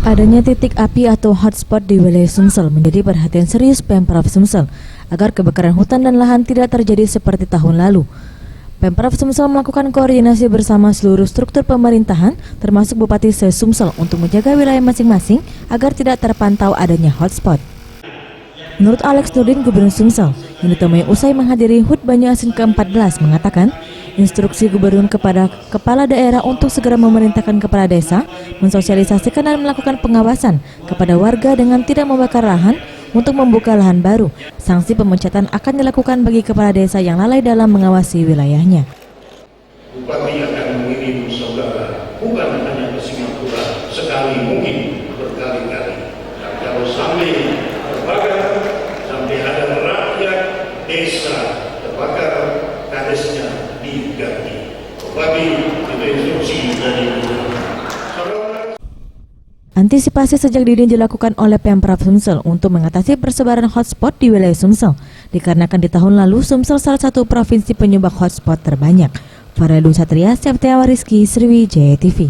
Adanya titik api atau hotspot di wilayah Sumsel menjadi perhatian serius Pemprov Sumsel agar kebakaran hutan dan lahan tidak terjadi seperti tahun lalu. Pemprov Sumsel melakukan koordinasi bersama seluruh struktur pemerintahan termasuk Bupati se-Sumsel untuk menjaga wilayah masing-masing agar tidak terpantau adanya hotspot. Menurut Alex Nurdin, Gubernur Sumsel, yang ditemui usai menghadiri HUT Banyuasin ke-14 mengatakan, instruksi Gubernur kepada kepala daerah untuk segera memerintahkan kepala desa mensosialisasikan dan melakukan pengawasan kepada warga dengan tidak membakar lahan untuk membuka lahan baru. Sanksi pemecatan akan dilakukan bagi kepala desa yang lalai dalam mengawasi wilayahnya. Bupati akan mengirim saudara bukan hanya ke Singapura sekali, mungkin berkali-kali. Dan kalau sampai terbakar, sampai ada rakyat desa terbakar, kadesnya diganti. Bupati itu instruksi dari Gubernur. Antisipasi sejak dini dilakukan oleh Pemprov Sumsel untuk mengatasi persebaran hotspot di wilayah Sumsel, dikarenakan di tahun lalu Sumsel salah satu provinsi penyumbang hotspot terbanyak. Farelun Satria, Septiawa Rizky, Sriwijaya TV.